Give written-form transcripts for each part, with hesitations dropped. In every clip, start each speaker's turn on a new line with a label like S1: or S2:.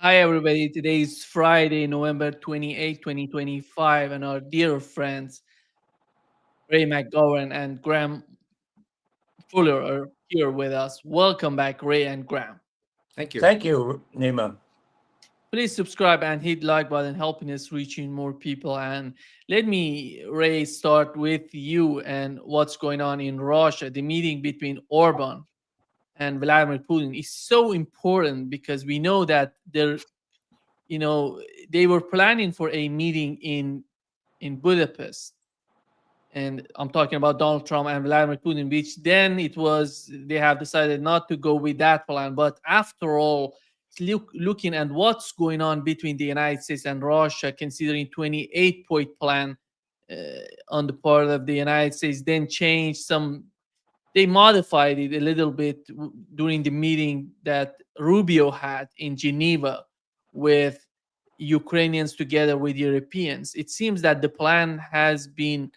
S1: Hi, everybody. Today is Friday, November 28, 2025, and our dear friends Ray McGovern and Graham Fuller are here with us. Welcome back, Ray and Graham.
S2: Thank you.
S3: Thank you, Nima.
S1: Please subscribe and hit like button, helping us reaching more people. And let me, Ray, start with you and what's going on in Russia. The meeting between Orban and Vladimir Putin is so important because we know that they were planning for a meeting in Budapest, and I'm talking about Donald Trump and Vladimir Putin, which then they have decided not to go with that plan. But after all, looking at what's going on between the United States and Russia, considering 28-point plan uh, on the part of the United States, then changed some. They modified it a little bit during the meeting that Rubio had in Geneva with Ukrainians together with Europeans. It seems that the plan has been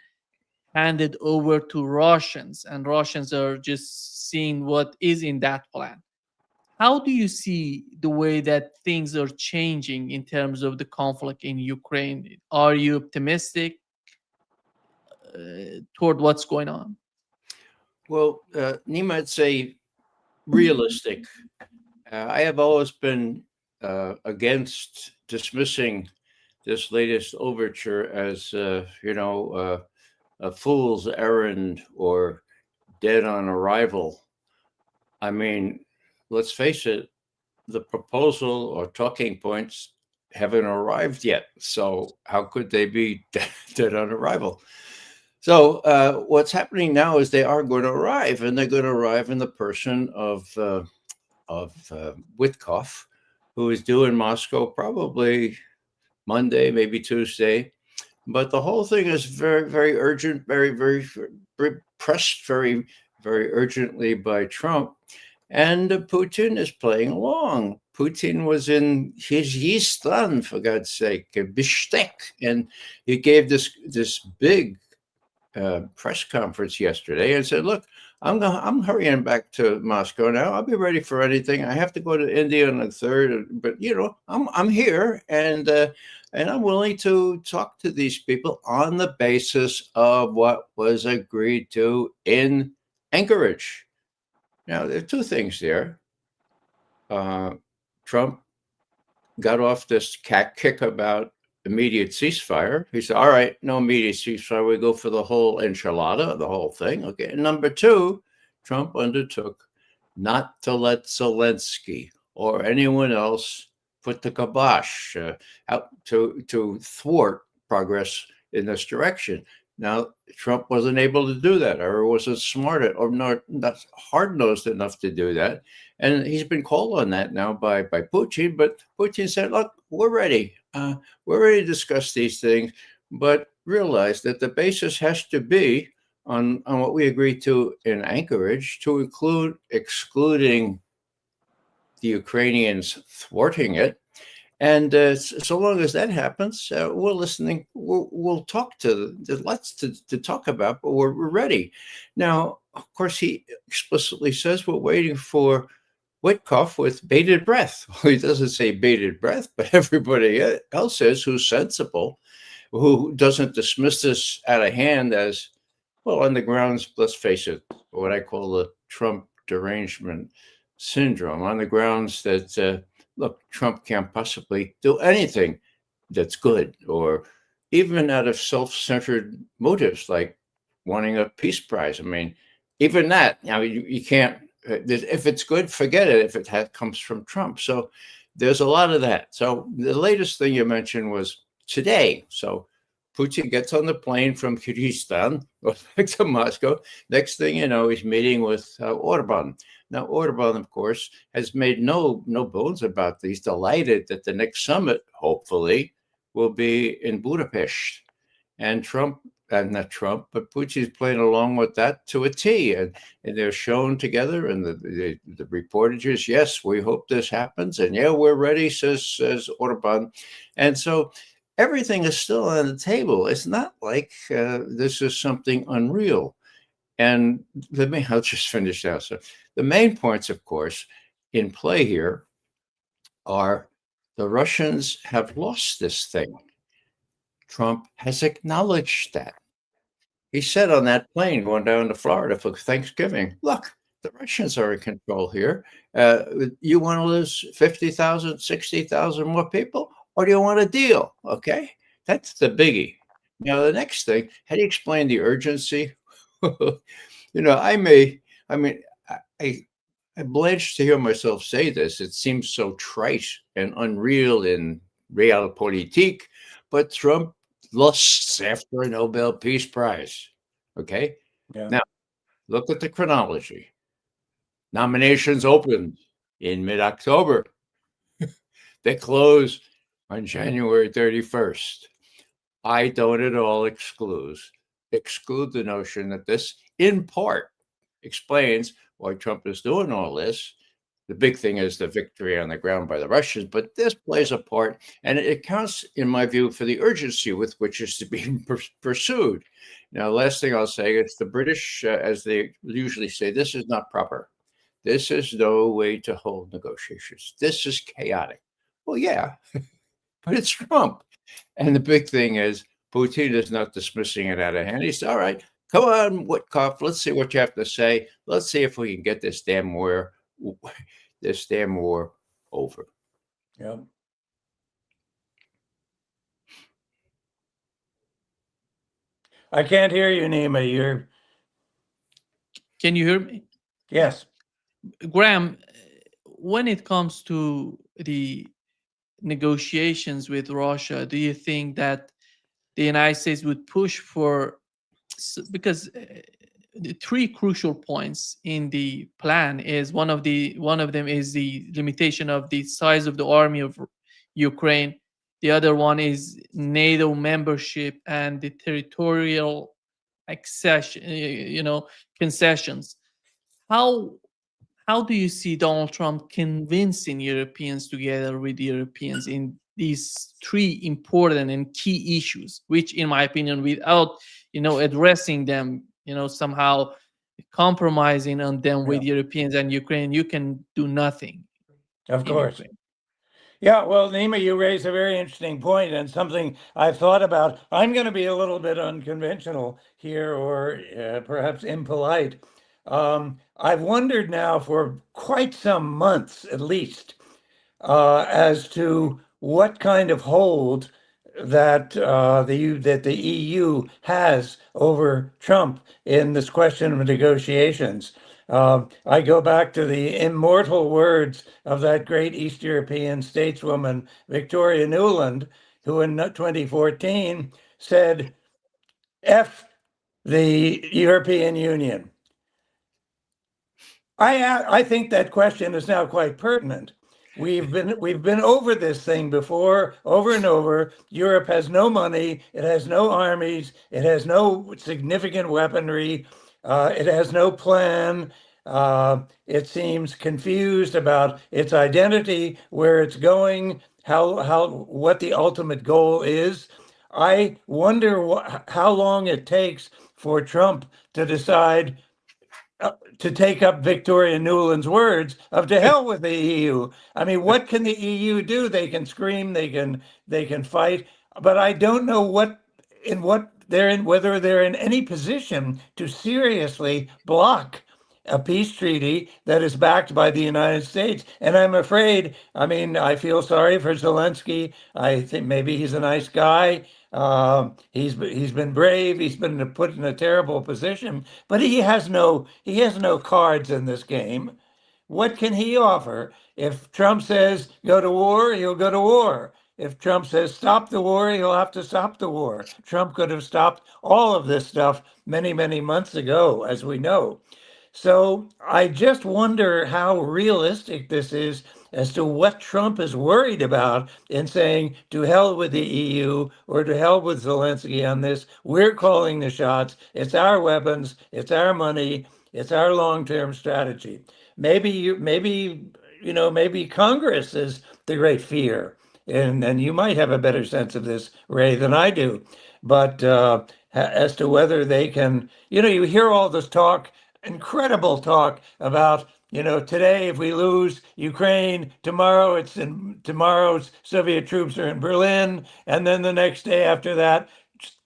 S1: handed over to Russians, and Russians are just seeing what is in that plan. How do you see the way that things are changing in terms of the conflict in Ukraine? Are you optimistic toward what's going on?
S2: Well, Nima, it's a realistic. I have always been against dismissing this latest overture as, a fool's errand or dead on arrival. I mean, let's face it, the proposal or talking points haven't arrived yet. So how could they be dead on arrival? So what's happening now is they are going to arrive, and they're going to arrive in the person of Witkoff, who is due in Moscow probably Monday, maybe Tuesday. But the whole thing is very, very urgent, very pressed very, very urgently by Trump. And Putin is playing along. Putin was in Kyrgyzstan, for God's sake, Bishkek, and he gave this big press conference yesterday and said, "Look, I'm hurrying back to Moscow now. I'll be ready for anything. I have to go to India on the third, but I'm here, and I'm willing to talk to these people on the basis of what was agreed to in Anchorage." Now, there are two things there. Trump got off this cat kick about immediate ceasefire. He said, "All right, no immediate ceasefire. We go for the whole enchilada, the whole thing." Okay. And number two, Trump undertook not to let Zelensky or anyone else put the kibosh out to thwart progress in this direction. Now, Trump wasn't able to do that, or wasn't smart or not hard-nosed enough to do that. And he's been called on that now by Putin. But Putin said, "Look, we're ready. We're ready to discuss these things, but realize that the basis has to be on what we agreed to in Anchorage, to include excluding the Ukrainians thwarting it. And so long as that happens, we're listening. We'll talk to. There's lots to talk about, but we're ready." Now, of course, he explicitly says we're waiting for Witkoff with bated breath. Well, he doesn't say bated breath, but everybody else says, who's sensible, who doesn't dismiss this out of hand as, well, on the grounds, let's face it, what I call the Trump derangement syndrome, on the grounds that, look, Trump can't possibly do anything that's good, or even out of self-centered motives like wanting a peace prize. I mean, even that, you can't. If it's good, forget it. If it comes from Trump, so there's a lot of that. So the latest thing you mentioned was today. So Putin gets on the plane from Kyrgyzstan, goes back to Moscow. Next thing you know, he's meeting with Orban. Now, Orban, of course, has made no bones about this. He's delighted that the next summit, hopefully, will be in Budapest. And Trump, not Trump, but Putin's playing along with that to a T. And they're shown together, and the reportages, yes, we hope this happens. And yeah, we're ready, says Orban. And so everything is still on the table. It's not like this is something unreal. And I'll just finish now. So the main points, of course, in play here are The Russians have lost this thing. Trump has acknowledged that. He said on that plane going down to Florida for Thanksgiving, look, the Russians are in control here. You want to lose 50,000, 60,000 more people, or do you want a deal? Okay, that's the biggie. Now, the next thing, how do you explain the urgency? I blanch to hear myself say this. It seems so trite and unreal in realpolitik, but Trump lusts after a Nobel Peace Prize. Okay?
S3: Yeah.
S2: Now, look at the chronology. Nominations opened in mid-October. They close on January 31st. I don't at all exclude the notion that this, in part, explains why Trump is doing all this. The big thing is the victory on the ground by the Russians, but this plays a part, and it counts, in my view, for the urgency with which it's being pursued. Now, last thing I'll say is the British, as they usually say, this is not proper. This is no way to hold negotiations. This is chaotic. Well, yeah, but it's Trump. And the big thing is Putin is not dismissing it out of hand. He said, all right, come on, Witkoff, let's see what you have to say. Let's see if we can get this damn war over.
S3: Yeah. I can't hear you, Nima.
S1: Can you hear me?
S3: Yes.
S1: Graham, when it comes to the negotiations with Russia, do you think that the United States would push for, because the three crucial points in the plan is one of them is the limitation of the size of the army of Ukraine. The other one is NATO membership and the territorial accession, concessions. How do you see Donald Trump convincing Europeans together with Europeans in these three important and key issues, which, in my opinion, without addressing them, somehow compromising on them with Europeans and Ukraine, you can do nothing.
S3: Of course. Yeah, well, Nima, you raise a very interesting point and something I've thought about. I'm going to be a little bit unconventional here, or perhaps impolite. I've wondered now for quite some months, at least, as to what kind of hold that the EU has over Trump in this question of negotiations. I go back to the immortal words of that great East European stateswoman, Victoria Nuland, who in 2014 said, F the European Union. I think that question is now quite pertinent. We've been over this thing before, over and over. Europe has no money. It has no armies. It has no significant weaponry. It has no plan. It seems confused about its identity, where it's going, what the ultimate goal is. I wonder how long it takes for Trump to decide to take up Victoria Nuland's words of to hell with the EU. I mean, what can the EU do? They can scream, they can fight, but I don't know whether they're in any position to seriously block a peace treaty that is backed by the United States. And I'm afraid, I feel sorry for Zelensky. I think maybe he's a nice guy. He's been brave. He's been put in a terrible position, but he has no cards in this game. What can he offer? If Trump says go to war, he'll go to war. If Trump says stop the war, he'll have to stop the war. Trump could have stopped all of this stuff many, many months ago, as we know. So I just wonder how realistic this is as to what Trump is worried about in saying to hell with the EU or to hell with Zelensky on this. We're calling the shots. It's our weapons. It's our money. It's our long-term strategy. Maybe Congress is the great fear. And you might have a better sense of this, Ray, than I do. But as to whether they can, you hear all this talk, incredible talk about Today, if we lose Ukraine, tomorrow's Soviet troops are in Berlin, and then the next day after that,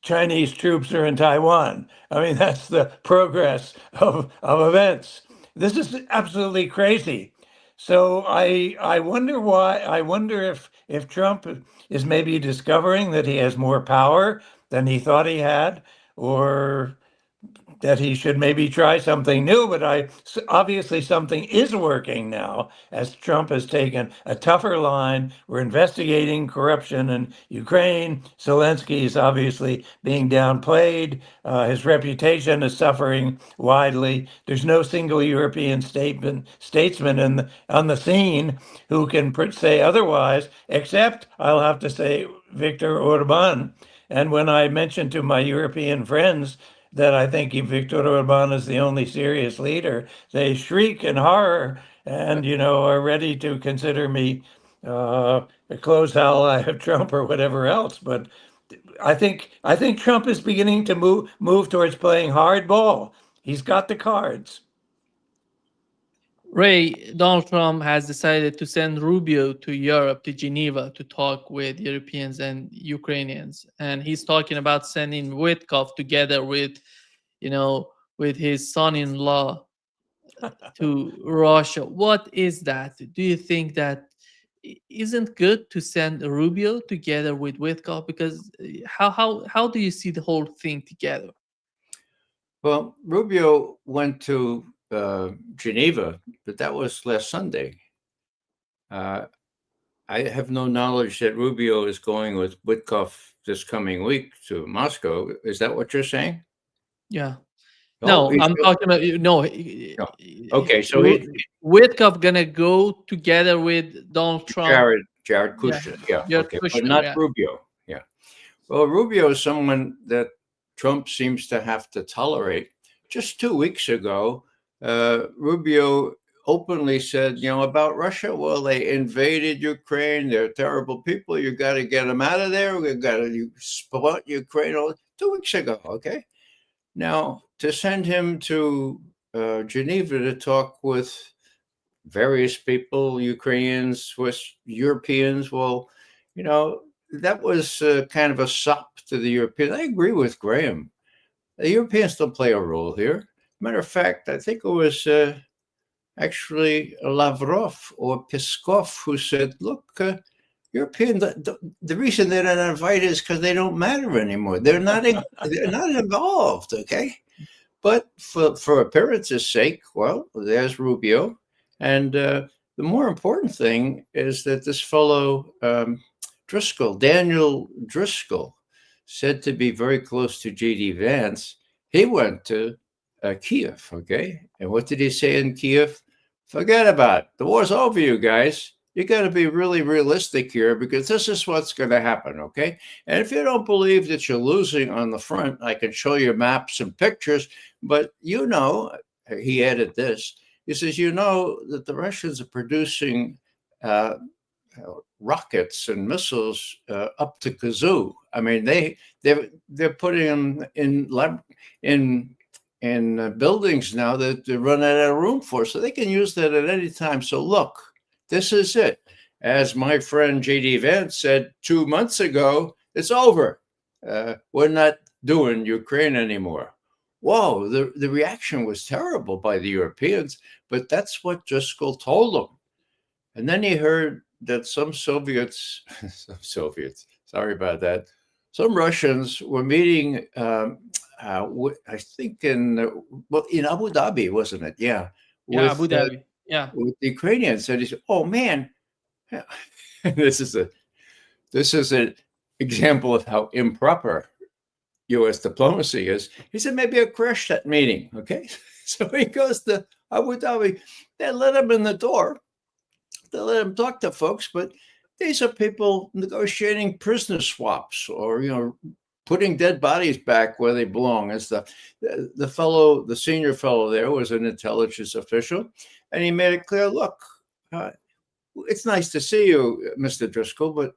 S3: Chinese troops are in Taiwan. I mean, that's the progress of events. This is absolutely crazy. So I wonder why. I wonder if Trump is maybe discovering that he has more power than he thought he had, or that he should maybe try something new. But obviously something is working now, as Trump has taken a tougher line. We're investigating corruption in Ukraine. Zelensky is obviously being downplayed. His reputation is suffering widely. There's no single European statesman on the scene who can say otherwise, except, I'll have to say, Viktor Orban. And when I mentioned to my European friends that I think Viktor Orban is the only serious leader, they shriek in horror and, are ready to consider me a close ally of Trump or whatever else. But I think Trump is beginning to move towards playing hardball. He's got the cards.
S1: Ray, Donald Trump has decided to send Rubio to Europe, to Geneva, to talk with Europeans and Ukrainians. And he's talking about sending Witkoff together with, with his son-in-law to Russia. What is that? Do you think that isn't good to send Rubio together with Witkoff? Because how do you see the whole thing together?
S2: Well, Rubio went to Geneva, but that was last Sunday. I have no knowledge that Rubio is going with Witkoff this coming week to Moscow. Is that what you're saying?
S1: Yeah.
S2: Oh,
S1: No, I'm talking about no.
S2: Okay, so
S1: Witkoff gonna go together with Donald Trump.
S2: Jared Kushner, yeah,
S1: Jared
S2: okay,
S1: Kushner,
S2: but not
S1: yeah.
S2: Rubio. Yeah. Well, Rubio is someone that Trump seems to have to tolerate. Just 2 weeks ago, Rubio openly said, about Russia, well, they invaded Ukraine. They're terrible people. You got to get them out of there. We've got to spot Ukraine. 2 weeks ago, okay? Now, to send him to Geneva to talk with various people, Ukrainians, Swiss, Europeans, well, that was kind of a sop to the Europeans. I agree with Graham. The Europeans don't play a role here. Matter of fact, I think it was actually Lavrov or Peskov who said, look, European, the reason they don't invite is because they don't matter anymore. They're not involved, okay? But for appearance's sake, well, there's Rubio. And the more important thing is that this fellow, Daniel Driscoll, said to be very close to J.D. Vance, he went to Kiev, okay? And what did he say in Kiev? Forget about it. The war's over, you guys. You got to be really realistic here because this is what's going to happen, okay? And if you don't believe that you're losing on the front, I can show you maps and pictures, but he added this. He says, that the Russians are producing rockets and missiles up to kazoo. I mean, they're putting them in buildings now that they run out of room for, so they can use that at any time. So look, this is it. As my friend J.D. Vance said 2 months ago, it's over. We're not doing Ukraine anymore. Whoa, the reaction was terrible by the Europeans, but that's what Driscoll told them. And then he heard that some Soviets, sorry about that, some Russians were meeting, I think in Abu Dhabi, wasn't it? Yeah.
S1: Yeah, Abu Dhabi. Yeah.
S2: With the Ukrainians. And he said, oh, man, this is an example of how improper U.S. diplomacy is. He said, maybe I'll crash that meeting, okay? So he goes to Abu Dhabi. They let him in the door. They let him talk to folks, but these are people negotiating prisoner swaps or, putting dead bodies back where they belong. As the senior fellow there was an intelligence official, and he made it clear, look, it's nice to see you, Mr. Driscoll, but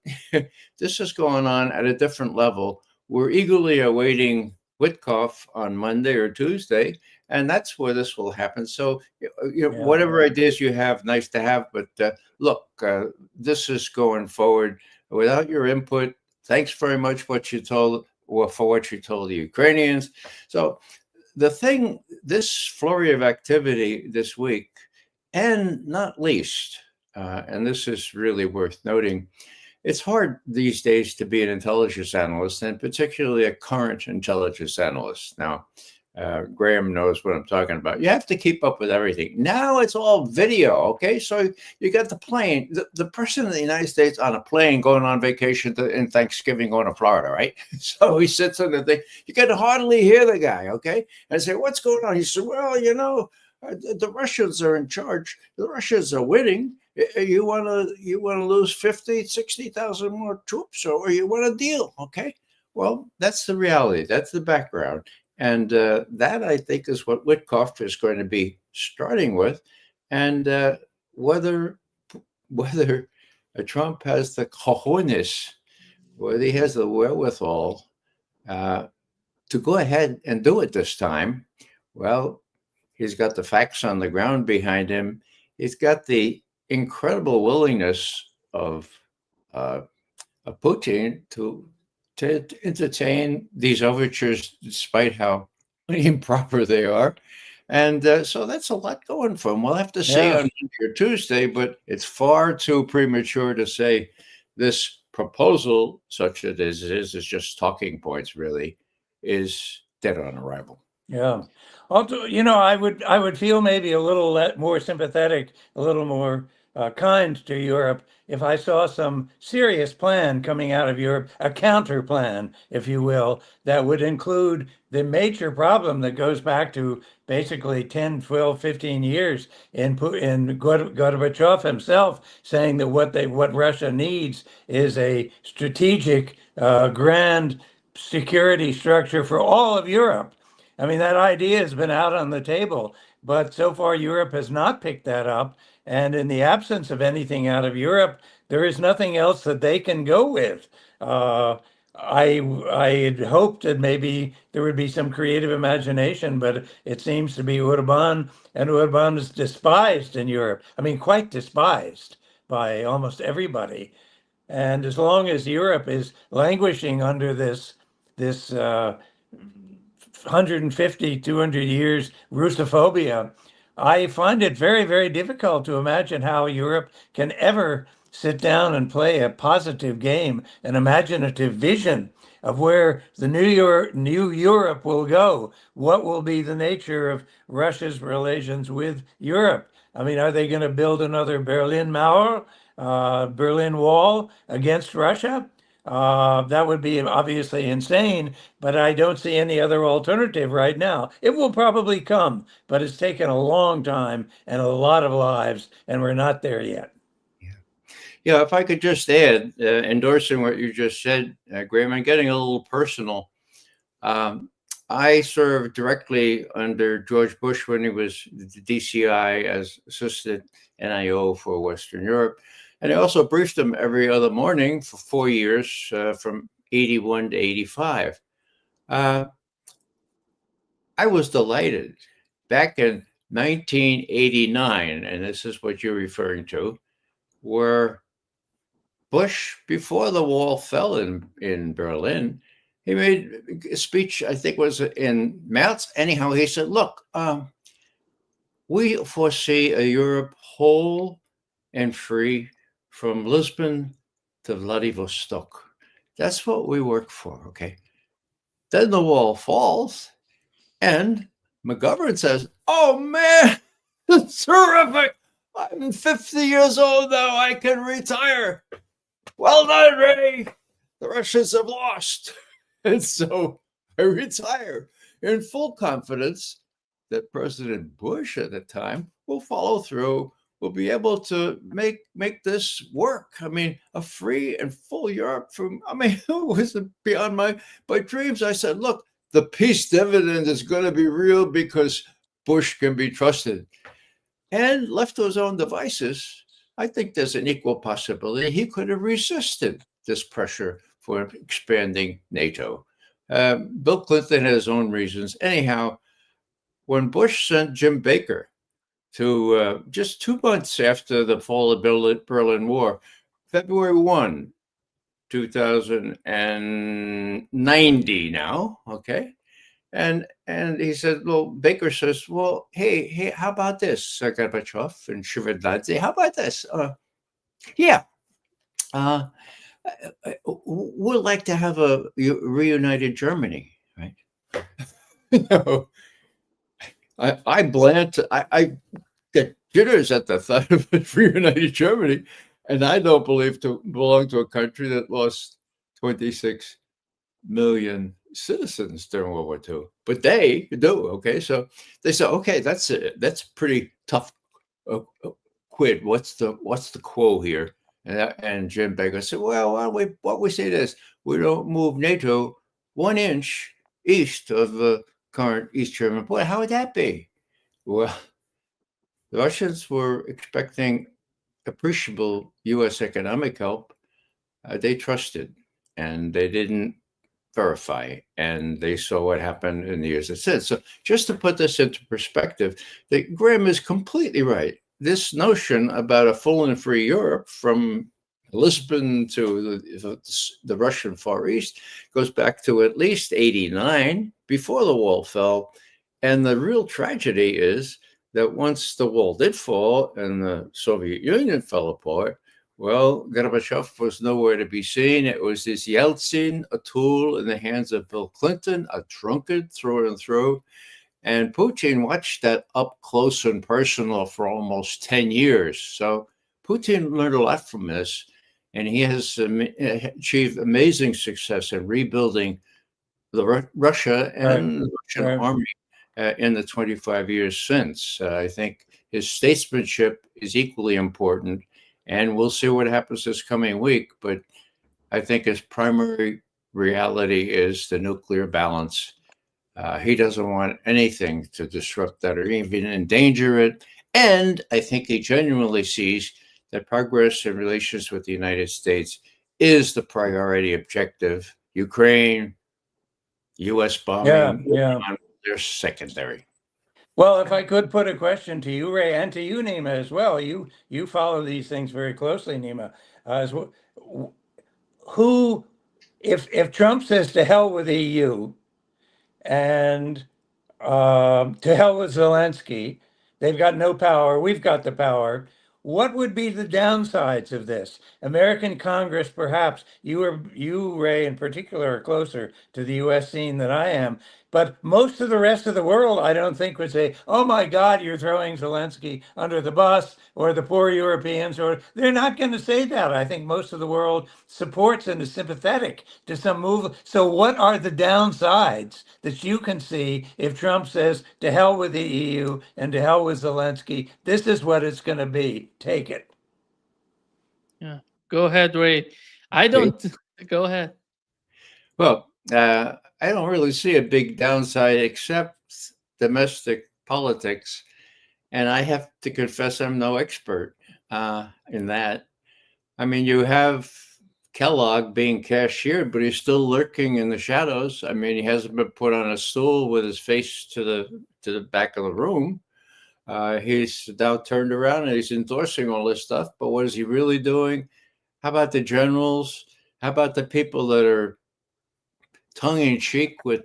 S2: this is going on at a different level. We're eagerly awaiting Witkoff on Monday or Tuesday, And that's where this will happen. So,
S3: Yeah.
S2: whatever ideas you have, nice to have. But look, this is going forward without your input. Thanks very much for what you told the Ukrainians. So this flurry of activity this week, and not least, and this is really worth noting, it's hard these days to be an intelligence analyst, and particularly a current intelligence analyst. Now, Graham knows what I'm talking about. You have to keep up with everything. Now it's all video, okay? So you got the plane, the person in the United States on a plane going on vacation in Thanksgiving going to Florida, right? So he sits on the thing. You can hardly hear the guy, okay? And say, what's going on? He said, well, the Russians are in charge. The Russians are winning. You want to lose 50, 60,000 more troops, or you want a deal, okay? Well, that's the reality. That's the background. And that, I think, is what Witkoff is going to be starting with. And whether Trump has the cojones, whether he has the wherewithal to go ahead and do it this time, well, he's got the facts on the ground behind him. He's got the incredible willingness of Putin to entertain these overtures, despite how improper they are. And so that's a lot going for him. We'll have to see on Monday or Tuesday, but it's far too premature to say this proposal, such as it is just talking points, really, is dead on arrival.
S3: Yeah. Also, I would feel maybe a little more sympathetic, a little more kind to Europe if I saw some serious plan coming out of Europe, a counter plan, if you will, that would include the major problem that goes back to basically 10, 12, 15 years in Gorbachev himself saying that what Russia needs is a strategic grand security structure for all of Europe. I mean, that idea has been out on the table, but so far Europe has not picked that up. And in the absence of anything out of Europe, there is nothing else that they can go with. I had hoped that maybe there would be some creative imagination, but it seems to be Orban, and Orban is despised in Europe. I mean, quite despised by almost everybody. And as long as Europe is languishing under this 150, 200 years Russophobia, I find it very, very difficult to imagine how Europe can ever sit down and play a positive game, an imaginative vision of where the new Europe will go. What will be the nature of Russia's relations with Europe? I mean, are they going to build another Berlin Mauer, Berlin Wall against Russia? That would be obviously insane, but I don't see any other alternative right now. It will probably come, but it's taken a long time and a lot of lives, and we're not there yet.
S2: Yeah, if I could just add, endorsing what you just said, Graham, and getting a little personal. I served directly under George Bush when he was the DCI as assistant NIO for Western Europe. And I also briefed him every other morning for 4 years, from 81 to 85. I was delighted back in 1989, and this is what you're referring to, where Bush, before the wall fell in Berlin, he made a speech, I think was in März. Anyhow, he said, look, we foresee a Europe whole and free from Lisbon to Vladivostok. That's what we work for, okay? Then the wall falls, and McGovern says, oh, man, it's terrific. I'm 50 years old now. I can retire. Well done, Ray. The Russians have lost. And so I retire in full confidence that President Bush at the time will follow through, will be able to make this work. I mean, a free and full Europe it was beyond my dreams. I said, look, the peace dividend is going to be real because Bush can be trusted. And left to his own devices, I think there's an equal possibility he could have resisted this pressure for expanding NATO. Bill Clinton had his own reasons. Anyhow, when Bush sent Jim Baker to just 2 months after the fall of Berlin Wall, February 1, 2090 now, okay? And he said, well, Baker says, well, hey, how about this, Gorbachev and Shevardnadze? How about this? Yeah, we'd like to have a reunited Germany, right? I get jitters at the thought of reunited Germany, and I don't believe to belong to a country that lost 26 million citizens during World War II, but they do. Okay, so they say, okay, that's pretty tough quid. What's the quo here? And Jim Baker said, well, why don't we say this? We don't move NATO 1 inch east of the current East German border. How would that be? Well, the Russians were expecting appreciable U.S. economic help. They trusted, and they didn't verify, and they saw what happened in the years that since. So just to put this into perspective, Graham is completely right. This notion about a full and free Europe from Lisbon to the Russian Far East goes back to at least 89, before the wall fell. And the real tragedy is that once the wall did fall and the Soviet Union fell apart, well, Gorbachev was nowhere to be seen. It was this Yeltsin, a tool in the hands of Bill Clinton, a drunkard through and through. And Putin watched that up close and personal for almost 10 years. So Putin learned a lot from this, and he has achieved amazing success in rebuilding Russia and the Russian army in the 25 years since. I think his statesmanship is equally important, and we'll see what happens this coming week. But I think his primary reality is the nuclear balance. He doesn't want anything to disrupt that or even endanger it. And I think he genuinely sees that progress in relations with the United States is the priority objective. Ukraine, U.S. bombing, they're secondary.
S3: Well, if I could put a question to you, Ray, and to you, Nima, as well. You follow these things very closely, Nima. Who, if Trump says to hell with the EU and to hell with Zelensky, they've got no power, we've got the power. What would be the downsides of this? American Congress, perhaps, you, Ray, in particular, are closer to the U.S. scene than I am. But most of the rest of the world, I don't think, would say, oh, my God, you're throwing Zelensky under the bus, or the poor Europeans, or they're not going to say that. I think most of the world supports and is sympathetic to some move. So what are the downsides that you can see if Trump says, to hell with the EU and to hell with Zelensky? This is what it's going to be. Take it.
S1: Yeah. Go ahead, Ray. I don't. Go ahead.
S2: Well, I don't really see a big downside except domestic politics. And I have to confess I'm no expert in that. I mean, you have Kellogg being cashiered, but he's still lurking in the shadows. I mean, he hasn't been put on a stool with his face to the back of the room. He's now turned around and he's endorsing all this stuff. But what is he really doing? How about the generals? How about the people that are tongue-in-cheek with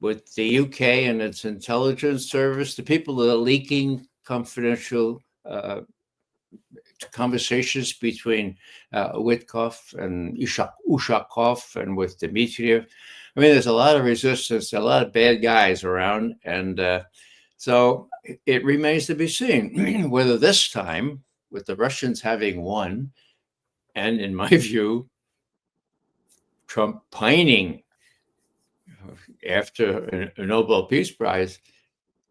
S2: the UK and its intelligence service, the people that are leaking confidential conversations between Witkoff and Ushakov and with Dmitriev? I mean, there's a lot of resistance, a lot of bad guys around, and so it remains to be seen whether this time, with the Russians having won, and in my view, Trump pining after a Nobel Peace Prize.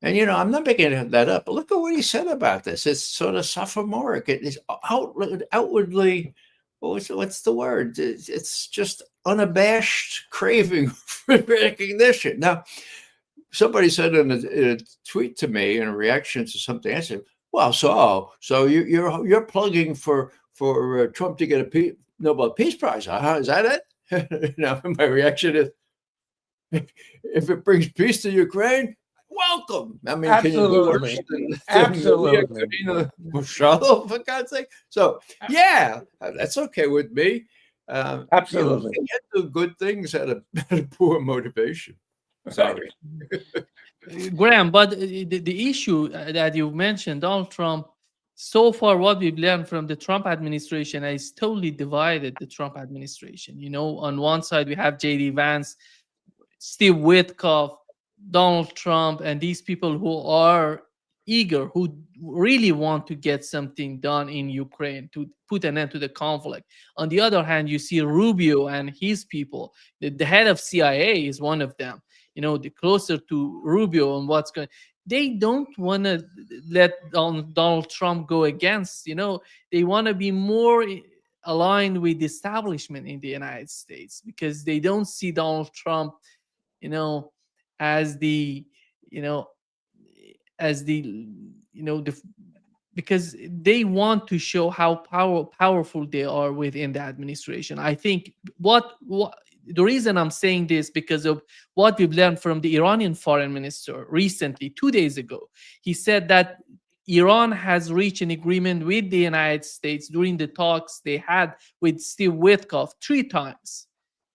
S2: And, I'm not making that up, but look at what he said about this. It's sort of sophomoric. It is outwardly, what's the word? It's just unabashed craving for recognition. Now, somebody said in a tweet to me in a reaction to something, I said, well, so you're plugging for Trump to get a Nobel Peace Prize, huh? Is that it? My reaction is, if it brings peace to Ukraine, welcome. I mean, can you do worse than
S3: Absolutely.
S2: Marshall, for God's sake? So, yeah, that's okay with me.
S3: Absolutely.
S2: You can't do good things at a poor motivation. Sorry.
S1: Graham, but the issue that you mentioned, Donald Trump, so far what we've learned from the Trump administration is totally divided the Trump administration. You know, on one side we have J.D. Vance, Steve Witkoff, Donald Trump, and these people who are eager, who really want to get something done in Ukraine to put an end to the conflict. On the other hand, you see Rubio and his people. The head of CIA is one of them. You know, the closer to Rubio and what's going, they don't want to let Donald Trump go against. You know, they want to be more aligned with the establishment in the United States because they don't see Donald Trump, you know, as the, you know, as the, you know, the, because they want to show how powerful they are within the administration. I think what the reason I'm saying this because of what we've learned from the Iranian foreign minister recently, 2 days ago. He said that Iran has reached an agreement with the United States during the talks they had with Steve Witkoff 3 times.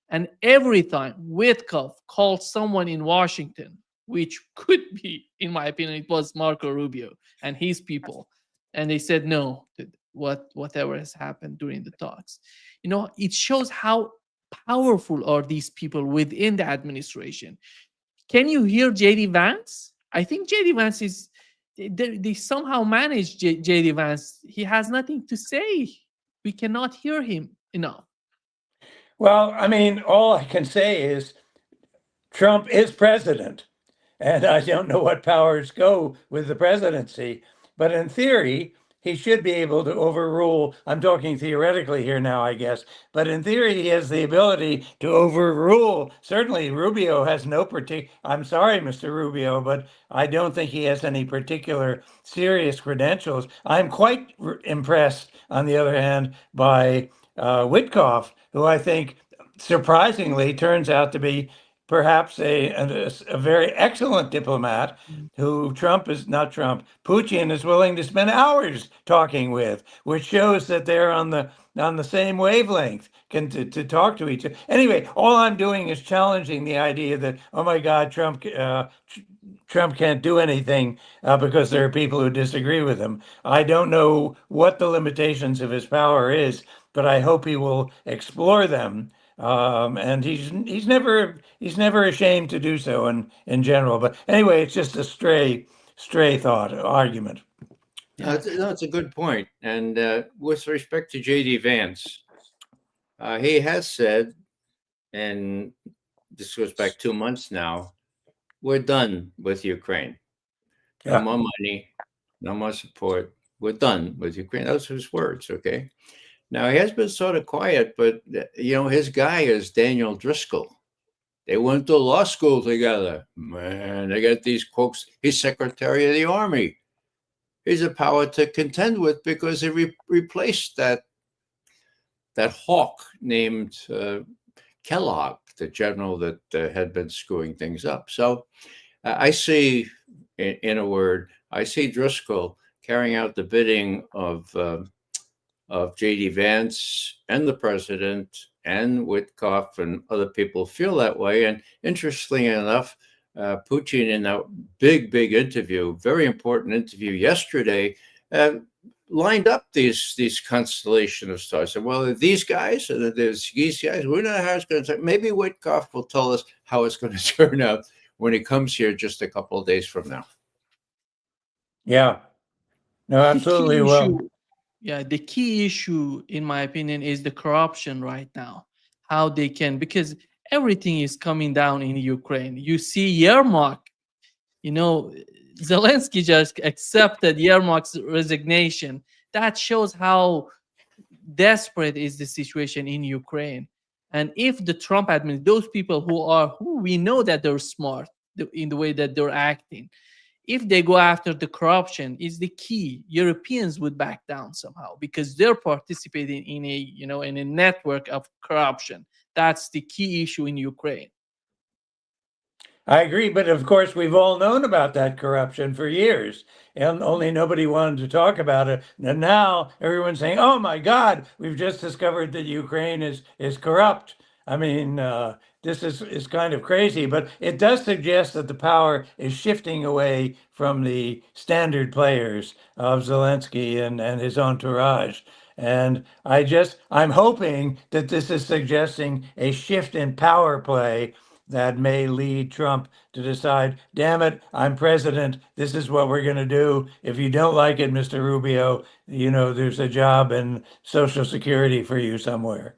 S1: And every time Witkoff called someone in Washington, which could be, in my opinion, it was Marco Rubio and his people. And they said no to whatever has happened during the talks. You know, it shows how powerful are these people within the administration. Can you hear J.D. Vance? I think J.D. Vance is, they somehow manage J.D. Vance. He has nothing to say. We cannot hear him enough.
S3: Well, I mean, all I can say is Trump is president, and I don't know what powers go with the presidency, but in theory, he should be able to overrule. I'm talking theoretically here now, I guess, but in theory, he has the ability to overrule. Certainly, Rubio has no particular. I'm sorry, Mr. Rubio, but I don't think he has any particular serious credentials. I'm quite impressed, on the other hand, by Witkoff, who I think surprisingly turns out to be perhaps a very excellent diplomat who Putin is willing to spend hours talking with, which shows that they're on the same wavelength to talk to each other. Anyway, all I'm doing is challenging the idea that, oh my God, Trump can't do anything because there are people who disagree with him. I don't know what the limitations of his power is, but I hope he will explore them. And he's never ashamed to do so in general. But anyway, it's just a stray thought argument.
S2: No, it's a good point. And with respect to J.D. Vance, he has said, and this goes back 2 months now, we're done with Ukraine. No more money, no more support. We're done with Ukraine. Those are his words, okay? Now, he has been sort of quiet, but, you know, his guy is Daniel Driscoll. They went to law school together. Man, they got these quotes. He's Secretary of the Army. He's a power to contend with because he replaced that hawk named Kellogg, the general that had been screwing things up. So I see, in a word, I see Driscoll carrying out the bidding of J.D. Vance and the president and Witkoff and other people feel that way. And interestingly enough, Putin in that big interview, very important interview yesterday, lined up these constellation of stars. And well, these guys and there's these guys, we don't know how it's going to turn. Maybe Witkoff will tell us how it's going to turn out when he comes here just a couple of days from now.
S3: Yeah, no, absolutely. Well,
S1: yeah, the key issue, in my opinion, is the corruption right now. How they can, because everything is coming down in Ukraine. You see Yermak, you know, Zelensky just accepted Yermak's resignation. That shows how desperate is the situation in Ukraine. And if the Trump administration, those people who we know that they're smart in the way that they're acting, if they go after the corruption, is the key. Europeans would back down somehow because they're participating in a network of corruption. That's the key issue in Ukraine.
S3: I agree, but of course, we've all known about that corruption for years, and only nobody wanted to talk about it. And now everyone's saying, "Oh my God, we've just discovered that Ukraine is corrupt." I mean, this is kind of crazy, but it does suggest that the power is shifting away from the standard players of Zelensky and his entourage. And I'm hoping that this is suggesting a shift in power play that may lead Trump to decide, damn it, I'm president. This is what we're going to do. If you don't like it, Mr. Rubio, there's a job and Social Security for you somewhere.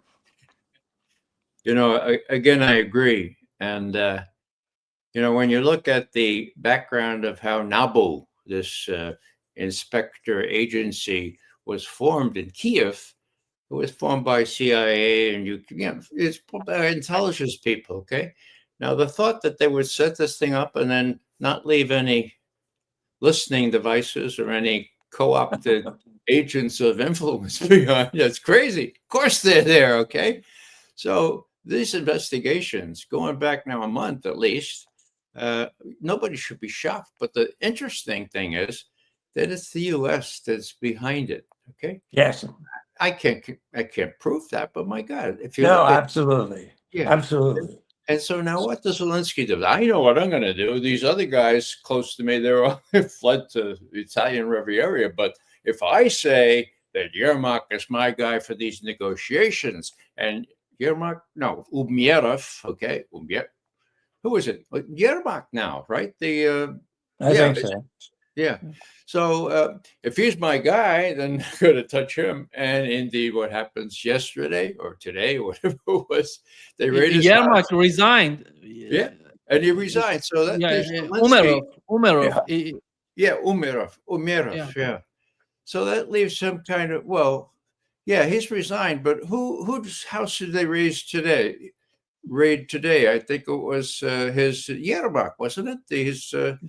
S2: Again, I agree. And, when you look at the background of how NABU, this inspector agency, was formed in Kiev, it was formed by CIA and it's by intelligence people. Okay. Now, the thought that they would set this thing up and then not leave any listening devices or any co-opted agents of influence behind, that's crazy. Of course they're there, okay? So these investigations, going back now a month at least, nobody should be shocked. But the interesting thing is that it's the U.S. that's behind it, okay?
S3: Yes.
S2: I can't prove that, but my God, if you
S3: No, absolutely.
S2: Yeah.
S3: Absolutely.
S2: And so now what does Zelensky do? I know what I'm going to do. These other guys close to me, they're all fled to the Italian Riviera. But if I say that Yermak is my guy for these negotiations, and Umierov, okay, who is it? Yermak now, right?
S3: I think so.
S2: Yeah. So if he's my guy, then I'm going to touch him. And indeed, what happens yesterday or today, whatever it was, they raided his
S1: Yermak
S2: house.
S1: resigned.
S2: Yeah, and he resigned. So that leaves
S1: Umerov.
S2: Umerov. Yeah. So that leaves him kind of, he's resigned. But whose house did they raid today? I think it was his Yermak, wasn't it?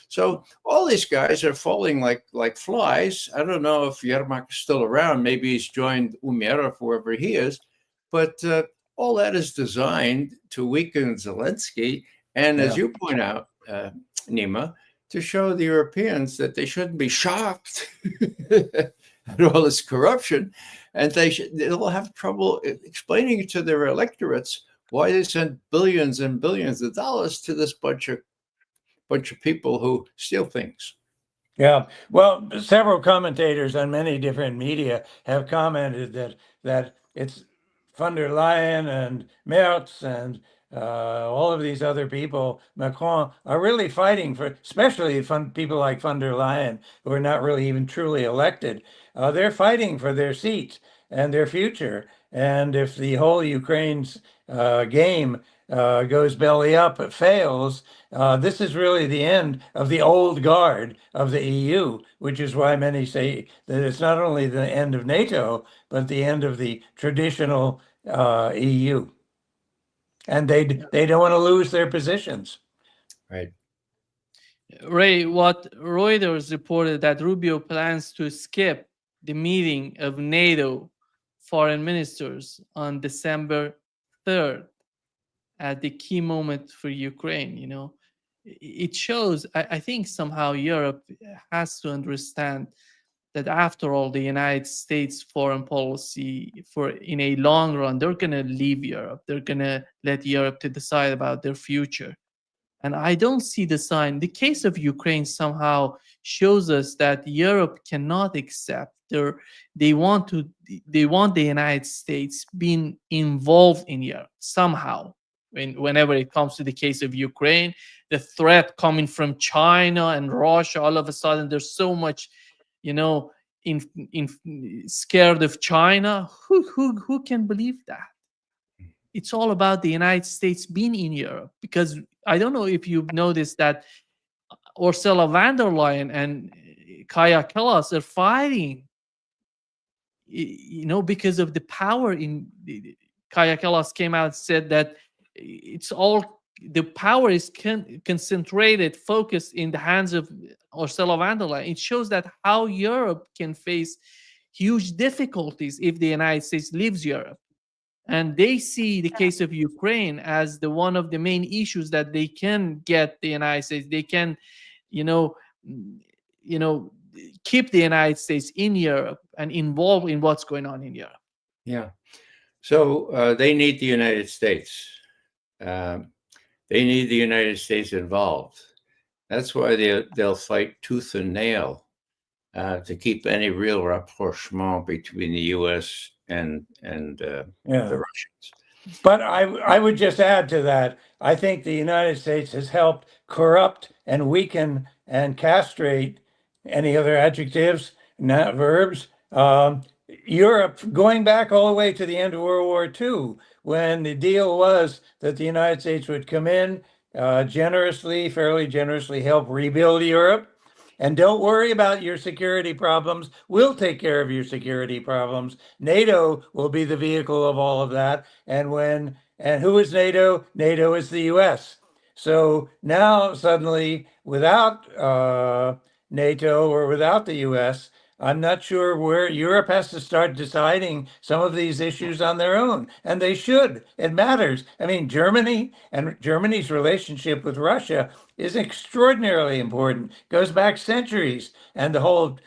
S2: So all these guys are falling like flies. I don't know if Yermak is still around. Maybe he's joined Umerov wherever he is. But all that is designed to weaken Zelensky. And as you point out, Nima, to show the Europeans that they shouldn't be shocked at all this corruption. And they'll have trouble explaining it to their electorates why they send billions and billions of dollars to this bunch of people who steal things.
S3: Yeah, well, several commentators on many different media have commented that it's von der Leyen and Merz and all of these other people, Macron, are really fighting for, especially people like von der Leyen, who are not really even truly elected. They're fighting for their seats and their future. And if the whole Ukraine's game goes belly up, it fails, this is really the end of the old guard of the EU, which is why many say that it's not only the end of NATO, but the end of the traditional EU. And they don't want to lose their positions.
S2: Right.
S1: Ray, what Reuters reported that Rubio plans to skip the meeting of NATO foreign ministers on December 3rd at the key moment for Ukraine. It shows, I think somehow Europe has to understand that after all, the United States foreign policy in a long run, they're going to leave Europe. They're going to let Europe to decide about their future. And I don't see the sign. The case of Ukraine somehow shows us that Europe cannot accept. They want the United States being involved in Europe somehow. Whenever it comes to the case of Ukraine, the threat coming from China and Russia, all of a sudden there's so much, scared of China. Who can believe that? It's all about the United States being in Europe, because I don't know if you've noticed that Ursula von der Leyen and Kaja Kallas are fighting, because of the power in Kaja Kallas came out and said that the power is concentrated, focused in the hands of Ursula von der Leyen. It shows that how Europe can face huge difficulties if the United States leaves Europe. and they see the case of Ukraine as the one of the main issues that they can get the United States. They can, you know, mm, you know, keep the United States in Europe and involved in what's going on in Europe.
S2: Yeah. So they need the United States. Um, they need the United States involved. That's why they'll fight tooth and nail to keep any real rapprochement between the U.S. and the Russians.
S3: But I would just add to that. I think the United States has helped corrupt and weaken and castrate, any other adjectives, not verbs, Europe, going back all the way to the end of World War II, when the deal was that the United States would come in fairly generously help rebuild Europe. And don't worry about your security problems. We'll take care of your security problems. NATO will be the vehicle of all of that. And who is NATO? NATO is the US. So now suddenly, without NATO or without the US, I'm not sure where Europe has to start deciding some of these issues on their own. And they should. It matters. I mean, Germany's relationship with Russia is extraordinarily important. Goes back centuries. And the whole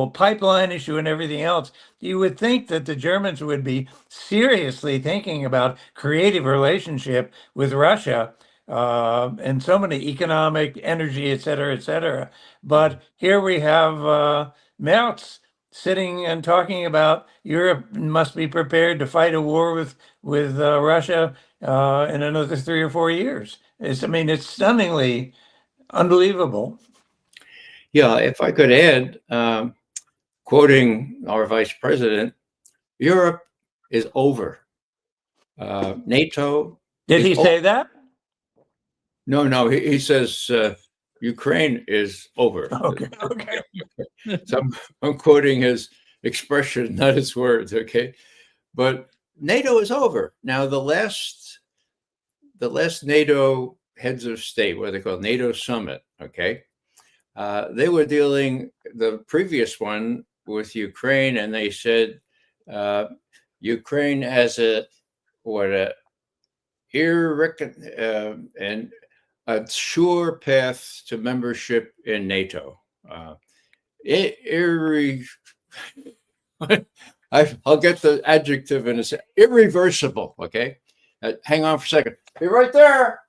S3: pipeline issue and everything else. You would think that the Germans would be seriously thinking about creative relationship with Russia. And so many economic, energy, et cetera, But here we have Merz sitting and talking about Europe must be prepared to fight a war with Russia in another 3 or 4 years. It's stunningly unbelievable.
S2: Yeah, if I could add, quoting our vice president, Europe is over. NATO.
S3: Did he say that?
S2: No, he says Ukraine is over.
S3: Okay.
S2: So I'm quoting his expression, not his words, okay? But NATO is over. Now, the last NATO heads of state, what they call NATO summit, okay? They were dealing, the previous one, with Ukraine, and they said Ukraine has a sure path to membership in NATO. I'll get the adjective in a second. Irreversible. Okay, hang on for a second. Be right there.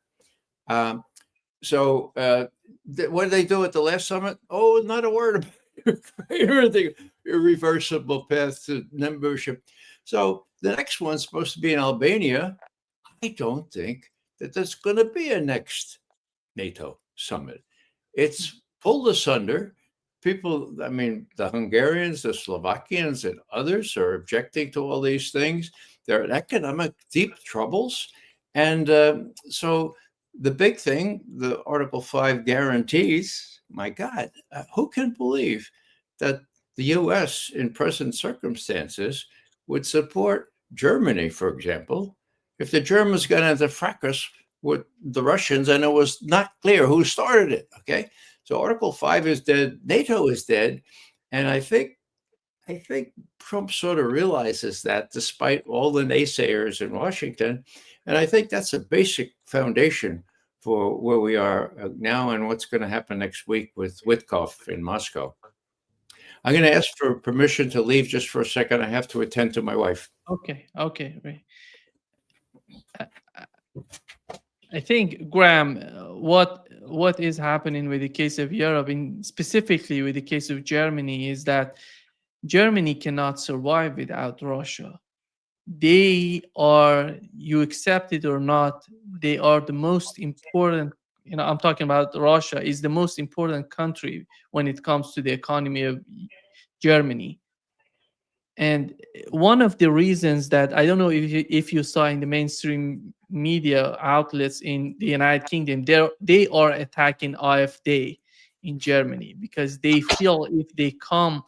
S2: So what did they do at the last summit? Oh, not a word about everything. Irreversible path to membership. So the next one's supposed to be in Albania. I don't think that there's going to be a next NATO summit. It's pulled asunder. People, I mean, the Hungarians, the Slovakians, and others are objecting to all these things. They're in economic deep troubles. And so the big thing, the Article 5 guarantees, my God, who can believe that the U.S. in present circumstances would support Germany, for example, if the Germans got into fracas with the Russians and it was not clear who started it, okay? So Article 5 is dead, NATO is dead, and I think Trump sort of realizes that despite all the naysayers in Washington, and I think that's a basic foundation for where we are now and what's going to happen next week with Witkoff in Moscow. I'm going to ask for permission to leave just for a second. I have to attend to my wife.
S1: Okay. Right. I think, Graham, what is happening with the case of Europe, and specifically with the case of Germany, is that Germany cannot survive without Russia. They are, you accept it or not, they are the most important, I'm talking about Russia, is the most important country when it comes to the economy of Germany. And one of the reasons that, I don't know if you saw in the mainstream media outlets in the United Kingdom, they are attacking AfD in Germany because they feel if they come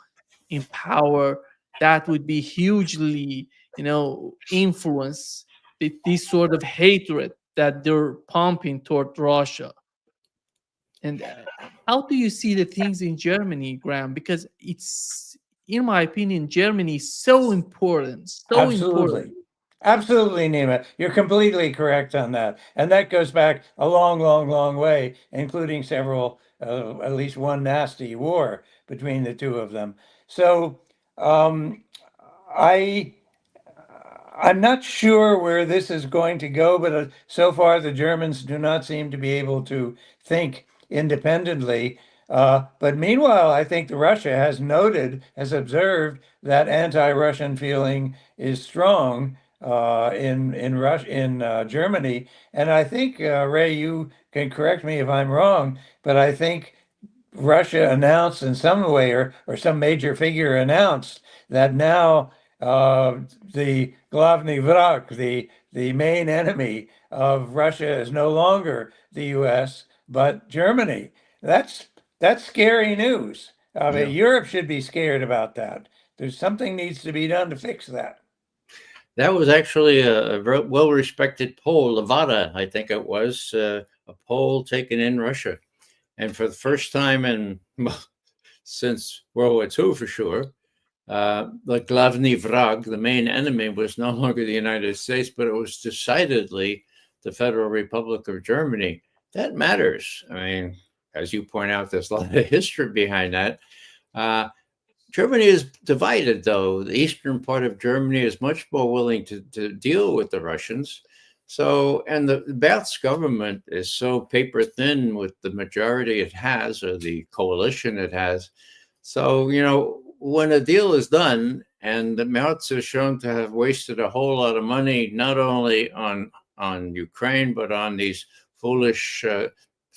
S1: in power, that would be hugely, influence this sort of hatred that they're pumping toward Russia. And how do you see the things in Germany, Graham? Because it's, in my opinion, Germany is so important,
S3: Absolutely. Absolutely, Nima. You're completely correct on that. And that goes back a long, long, long way, including several, at least one nasty war between the two of them. So um, I I'm not sure where this is going to go, but so far the Germans do not seem to be able to think independently. But meanwhile, I think Russia has observed that anti-Russian feeling is strong in Germany, and I think Ray, you can correct me if I'm wrong, but I think Russia announced in some way, or some major figure announced that now the Glavny Vrak, the main enemy of Russia, is no longer the U.S. but Germany. That's that's scary news. I mean,
S2: Yeah.
S3: Europe should be scared about that. There's something needs to be done to fix that.
S2: That was actually a very well-respected poll, Levada, I think it was, a poll taken in Russia. And for the first time in since World War II, for sure, the Glavny Vrag, the main enemy, was no longer the United States, but it was decidedly the Federal Republic of Germany. That matters. I mean, as you point out, there's a lot of history behind that. Uh, Germany is divided, though. The eastern part of Germany is much more willing to deal with the Russians. So, and the Baath's government is so paper thin with the majority it has, or the coalition it has. So, when a deal is done, and the Merz is shown to have wasted a whole lot of money, not only on Ukraine, but on these foolish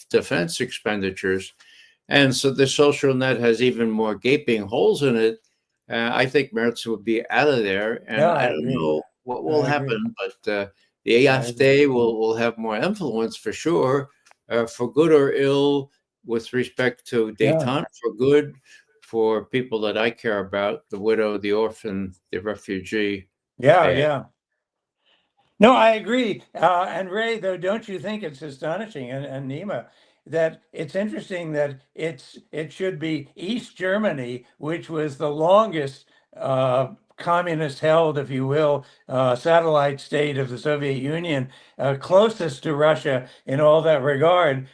S2: defense expenditures, and so the social net has even more gaping holes in it. I think Merz will be out of there, and
S3: Yeah,
S2: I
S3: I
S2: don't
S3: agree.
S2: know what will
S3: I agree.
S2: happen, but the
S3: I agree.
S2: AfD will have more influence for sure, for good or ill, with respect to
S3: Yeah,
S2: détente, for good, for people that I care about, the widow, the orphan, the refugee.
S3: yeah,
S2: Bad.
S3: yeah. No, I agree. And Ray, though, don't you think it's astonishing, and Nima, that it's interesting that it should be East Germany, which was the longest communist held, if you will, satellite state of the Soviet Union, closest to Russia in all that regard.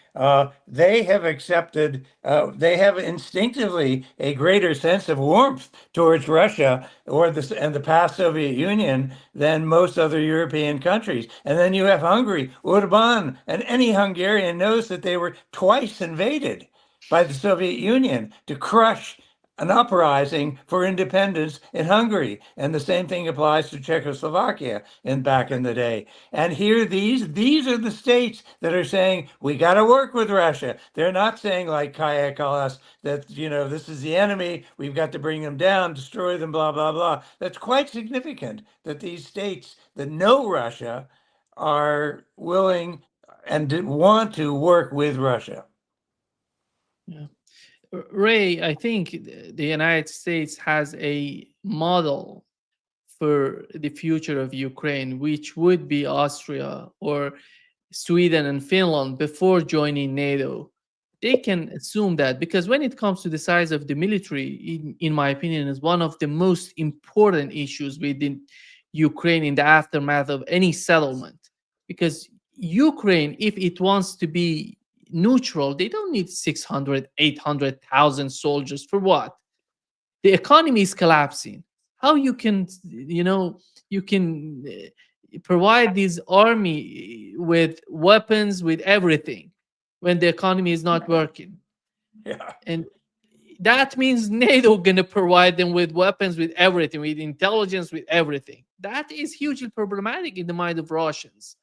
S3: They have accepted, they have instinctively a greater sense of warmth towards Russia and the past Soviet Union than most other European countries. And then you have Hungary, Orban, and any Hungarian knows that they were twice invaded by the Soviet Union to crush an uprising for independence in Hungary. And the same thing applies to Czechoslovakia back in the day. And here, these are the states that are saying, we got to work with Russia. They're not saying, like Kaja Kallas, that, this is the enemy, we've got to bring them down, destroy them, blah, blah, blah. That's quite significant that these states that know Russia are willing and want to work with Russia.
S1: Yeah. Ray, I think the United States has a model for the future of Ukraine, which would be Austria or Sweden and Finland before joining NATO. They can assume that, because when it comes to the size of the military, in my opinion, is one of the most important issues within Ukraine in the aftermath of any settlement. Because Ukraine, if it wants to be neutral, they don't need 600, 800,000 soldiers for what? The economy is collapsing. How you can, you can provide this army with weapons, with everything, when the economy is not working?
S3: Yeah.
S1: And that means NATO gonna provide them with weapons, with everything, with intelligence, with everything. That is hugely problematic in the mind of Russians.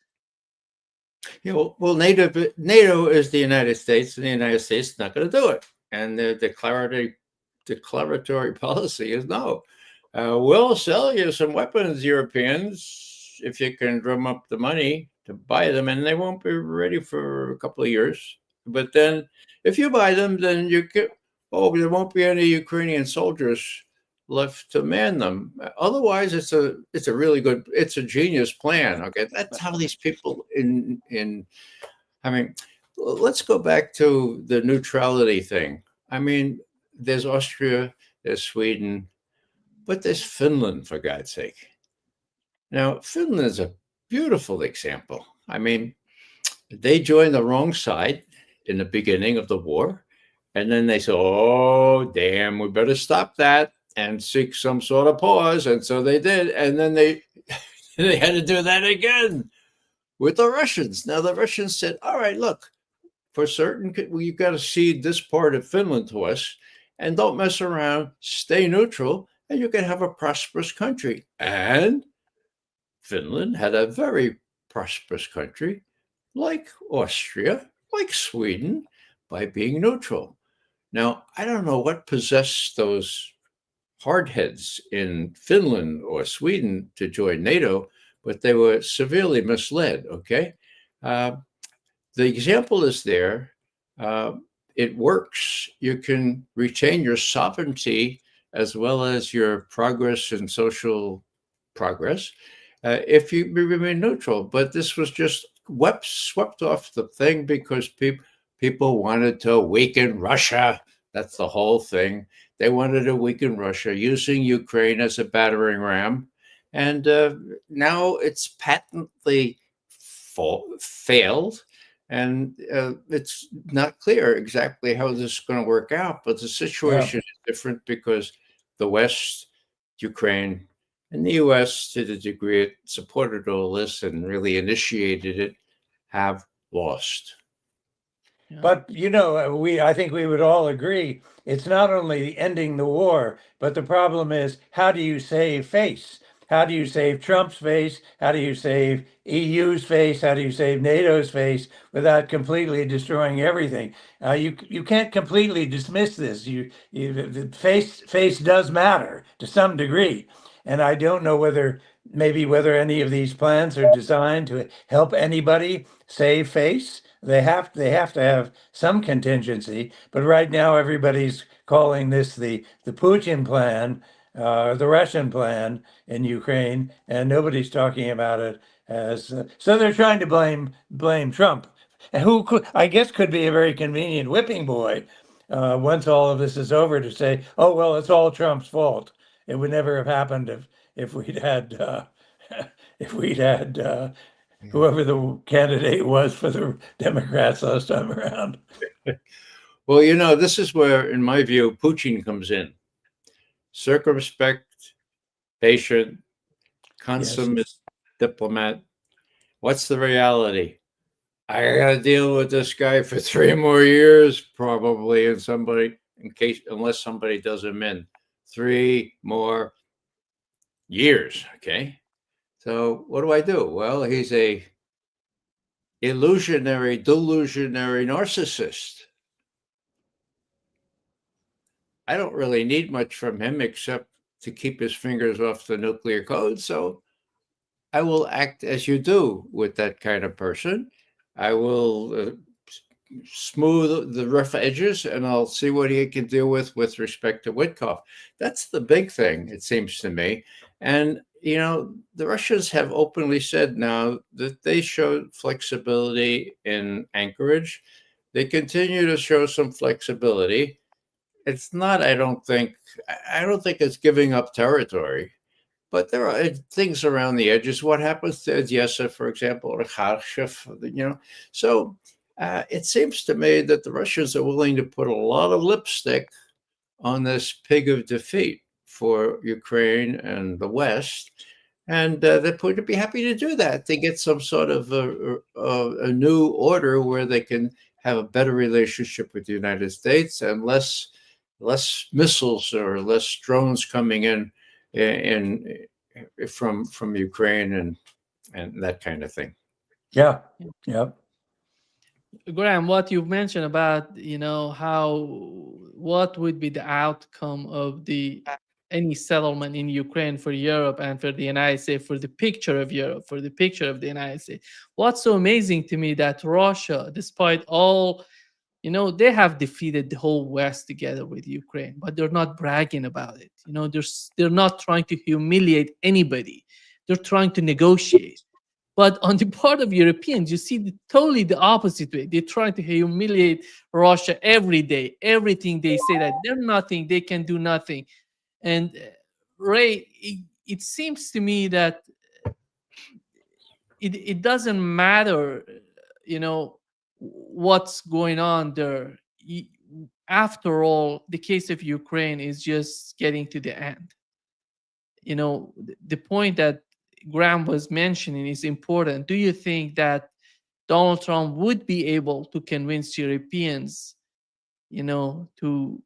S2: Well, NATO is the United States, and the United States is not going to do it. And the declaratory policy is no. We'll sell you some weapons, Europeans, if you can drum up the money to buy them, and they won't be ready for a couple of years. But then, if you buy them, then there won't be any Ukrainian soldiers left to man them. Otherwise, it's a genius plan. Okay, that's how these people I mean, let's go back to the neutrality thing. I mean, there's Austria, there's Sweden, but there's Finland, for God's sake. Now, Finland is a beautiful example. I mean, they joined the wrong side in the beginning of the war. And then they said, oh, damn, we better stop that and seek some sort of pause. And so they did. And then they had to do that again with the Russians. Now, the Russians said, all right, look, for certain, you've got to cede this part of Finland to us and don't mess around, stay neutral, and you can have a prosperous country. And Finland had a very prosperous country like Austria, like Sweden, by being neutral. Now, I don't know what possessed those hardheads in Finland or Sweden to join NATO, but they were severely misled, okay? The example is there. It works. You can retain your sovereignty as well as your progress and social progress if you remain neutral. But this was just swept off the thing because people wanted to weaken Russia. That's the whole thing. They wanted to weaken Russia using Ukraine as a battering ram. And now it's patently failed. And it's not clear exactly how this is going to work out. But the situation is different because the West, Ukraine, and the U.S., to the degree it supported all this and really initiated it, have lost.
S3: Yeah. But, I think we would all agree, it's not only ending the war, but the problem is, how do you save face? How do you save Trump's face? How do you save EU's face? How do you save NATO's face without completely destroying everything? You can't completely dismiss this. Face does matter to some degree. And I don't know whether any of these plans are designed to help anybody save face. They have to have some contingency. But right now, everybody's calling this the Putin plan, the Russian plan in Ukraine, and nobody's talking about it as. So they're trying to blame Trump, who I guess could be a very convenient whipping boy once all of this is over, to say, oh, well, it's all Trump's fault. It would never have happened if we'd had whoever the candidate was for the Democrats last time around.
S2: Well, this is where, in my view, Putin comes in. Circumspect, patient, consummate diplomat. What's the reality? I got to deal with this guy for 3 more years, probably, unless somebody does him in. 3 more years, okay? So what do I do? Well, he's a delusionary narcissist. I don't really need much from him except to keep his fingers off the nuclear code. So I will act as you do with that kind of person. I will smooth the rough edges, and I'll see what he can deal with respect to Witkoff. That's the big thing, it seems to me. And, the Russians have openly said now that they showed flexibility in Anchorage. They continue to show some flexibility. It's not, I don't think it's giving up territory, but there are things around the edges. What happens to Odessa, for example, or Kharkiv, So it seems to me that the Russians are willing to put a lot of lipstick on this pig of defeat for Ukraine and the West. And they're going to be happy to do that. They get some sort of a new order where they can have a better relationship with the United States and less missiles or less drones coming in from Ukraine and that kind of thing.
S3: Yeah.
S1: Graham, what you've mentioned about what would be the outcome of any settlement in Ukraine for Europe and for the United States, for the picture of Europe, for the picture of the United States. What's so amazing to me that Russia, despite all, they have defeated the whole West together with Ukraine, but they're not bragging about it. They're not trying to humiliate anybody. They're trying to negotiate. But on the part of Europeans, you see totally the opposite way. They're trying to humiliate Russia every day. Everything they say that they're nothing, they can do nothing. And Ray, it seems to me that it doesn't matter, what's going on there. After all, the case of Ukraine is just getting to the end. The point that Graham was mentioning is important. Do you think that Donald Trump would be able to convince Europeans, to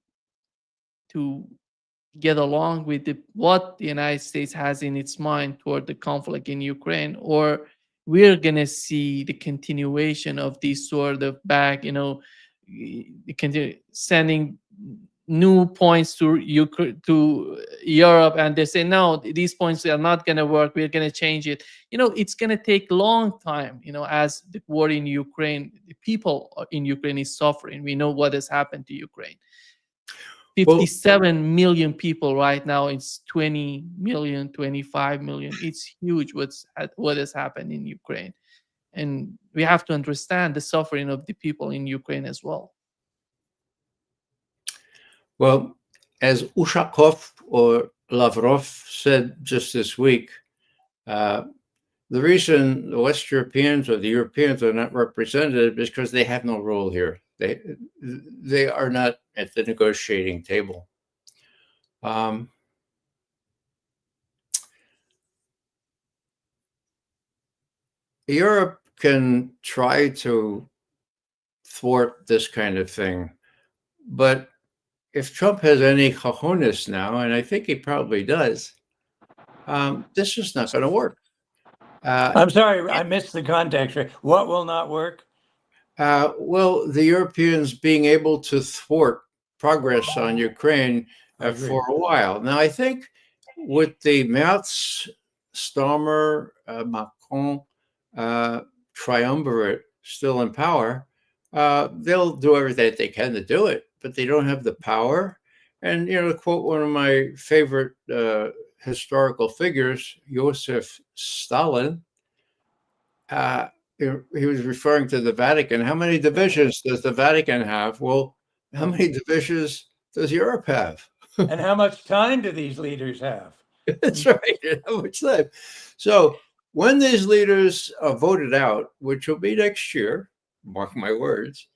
S1: get along with what the United States has in its mind toward the conflict in Ukraine, or we're gonna see the continuation of this sort of back, sending new points to Europe, and they say no, these points are not gonna work. We're gonna change it. It's gonna take a long time. As the war in Ukraine, the people in Ukraine is suffering. We know what has happened to Ukraine. 57 million people right now. It's 20 million, 25 million. It's huge what has happened in Ukraine. And we have to understand the suffering of the people in Ukraine as well.
S2: Well, as Ushakov or Lavrov said just this week, the reason the West Europeans or the Europeans are not represented is because they have no role here. They are not at the negotiating table. Europe can try to thwart this kind of thing, but if Trump has any cojones now, and I think he probably does, this is not going to work.
S3: I'm sorry, I missed the context. What will not work?
S2: Well, the Europeans being able to thwart progress on Ukraine for a while. Now, I think with the Merz, Starmer, Macron triumvirate still in power, they'll do everything they can to do it, but they don't have the power. And, to quote one of my favorite historical figures, Joseph Stalin, he was referring to the Vatican. How many divisions does the Vatican have? Well, how many divisions does Europe have?
S3: And how much time do these leaders have?
S2: That's right. How much time? So when these leaders are voted out, which will be next year, mark my words,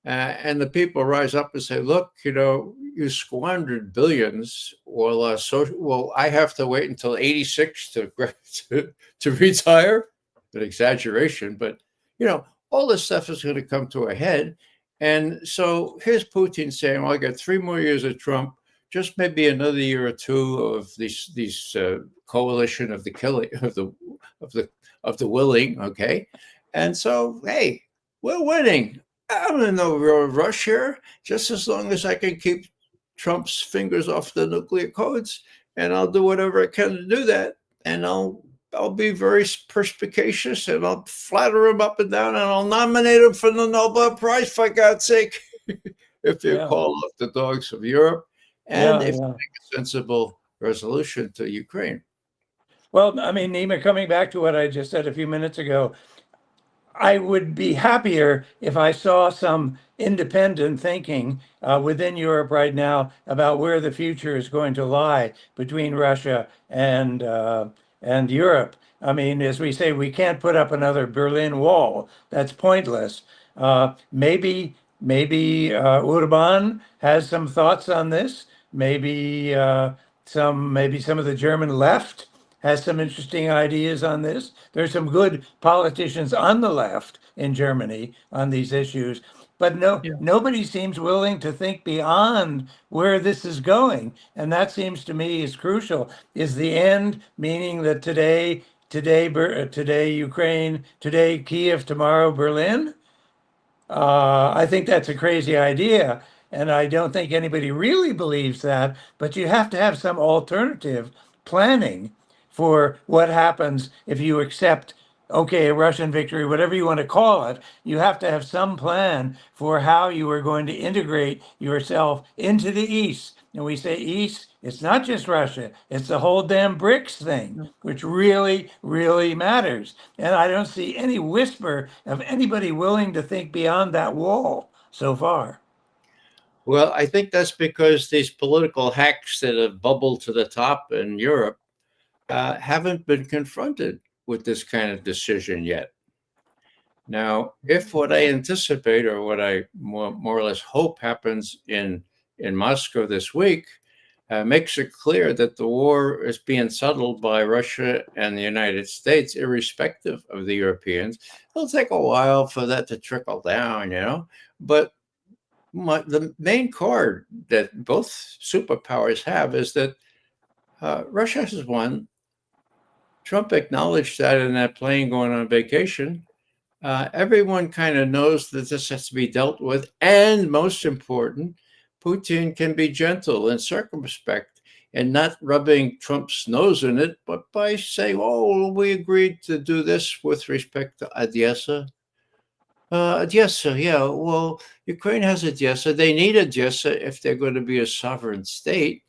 S2: and the people rise up and say, look, you squandered billions. Well, I have to wait until 86 to retire. An exaggeration, but all this stuff is going to come to a head. And so here's Putin saying, well, I got 3 more years of Trump, just maybe another year or two of these coalition of the killing of the willing. Okay. And so, hey, we're winning. I'm in no real rush here, just as long as I can keep Trump's fingers off the nuclear codes, and I'll do whatever I can to do that. And I'll be very perspicacious, and I'll flatter him up and down, and I'll nominate him for the Nobel Prize, for God's sake, if you call off the dogs of Europe, and if you make a sensible resolution to Ukraine.
S3: Well, I mean, Nima, coming back to what I just said a few minutes ago, I would be happier if I saw some independent thinking within Europe right now about where the future is going to lie between Russia and Europe. I mean, as we say, we can't put up another Berlin Wall. That's pointless. Maybe Orban has some thoughts on this. Maybe some of the German left has some interesting ideas on this. There's some good politicians on the left in Germany on these issues, but nobody seems willing to think beyond where this is going. And that seems to me is crucial. Is the end, meaning that today Ukraine, today Kiev, tomorrow Berlin? I think that's a crazy idea. And I don't think anybody really believes that, but you have to have some alternative planning for what happens if you accept, a Russian victory, whatever you want to call it. You have to have some plan for how you are going to integrate yourself into the East. And we say East, it's not just Russia, it's the whole damn BRICS thing, which really, really matters. And I don't see any whisper of anybody willing to think beyond that wall so far.
S2: Well, I think that's because these political hacks that have bubbled to the top in Europe haven't been confronted. with this kind of decision yet. Now, if what I anticipate or what I more or less hope happens in Moscow this week makes it clear that the war is being settled by Russia and the United States, irrespective of the Europeans, it'll take a while for that to trickle down, But the main card that both superpowers have is that Russia has won. Trump acknowledged that in that plane going on vacation. Everyone kind of knows that this has to be dealt with. And most important, Putin can be gentle and circumspect and not rubbing Trump's nose in it, but by saying, oh, we agreed to do this with respect to Odessa. Odessa, yeah, well, Ukraine has Odessa. They need Odessa if they're going to be a sovereign state.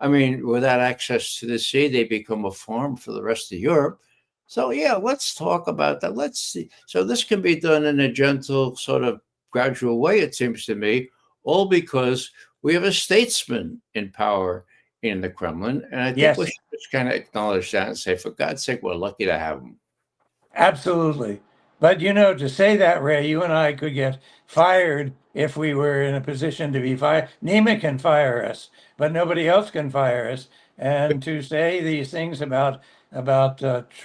S2: I mean, without access to the sea, they become a farm for the rest of Europe. So, yeah, let's talk about that. Let's see. So this can be done in a gentle, sort of gradual way, it seems to me, all because we have a statesman in power in the Kremlin. And I think we should just kind of acknowledge that and say, for God's sake, we're lucky to have him.
S3: Absolutely. But, to say that, Ray, you and I could get fired if we were in a position to be fired. Nima can fire us, but nobody else can fire us. And to say these things about Putin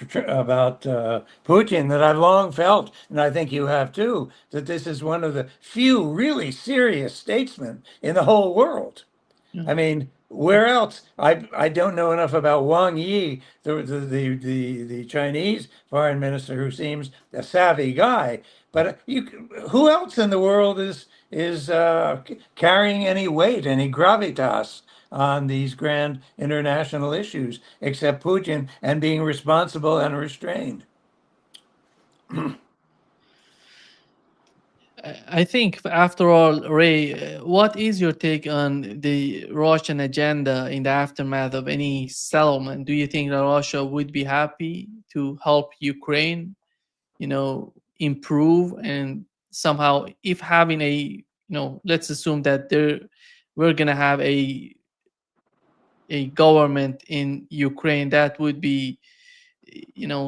S3: that I've long felt, and I think you have too, that this is one of the few really serious statesmen in the whole world. I mean, where else? I don't know enough about Wang Yi, the Chinese foreign minister, who seems a savvy guy. But who else in the world is carrying any weight, any gravitas on these grand international issues except Putin and being responsible and restrained?
S1: I think, after all, Ray, what is your take on the Russian agenda in the aftermath of any settlement? Do you think that Russia would be happy to help Ukraine, improve, and somehow, if having a, let's assume that we're going to have a government in Ukraine that would be,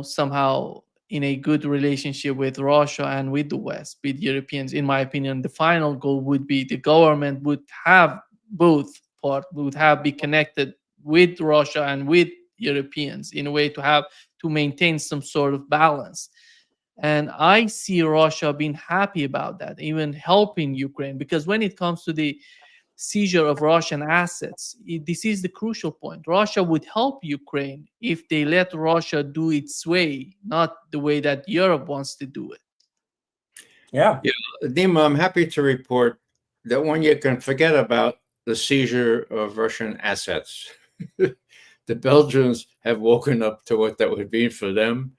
S1: somehow in a good relationship with Russia and with the West, with Europeans. In my opinion, the final goal would be the government would have be connected with Russia and with Europeans in a way to maintain some sort of balance. And I see Russia being happy about that, even helping Ukraine, because when it comes to the seizure of Russian assets, this is the crucial point. Russia would help Ukraine if they let Russia do its way, not the way that Europe wants to do it.
S3: Yeah.
S2: Dima, I'm happy to report that when you can forget about the seizure of Russian assets, the Belgians have woken up to what that would mean for them.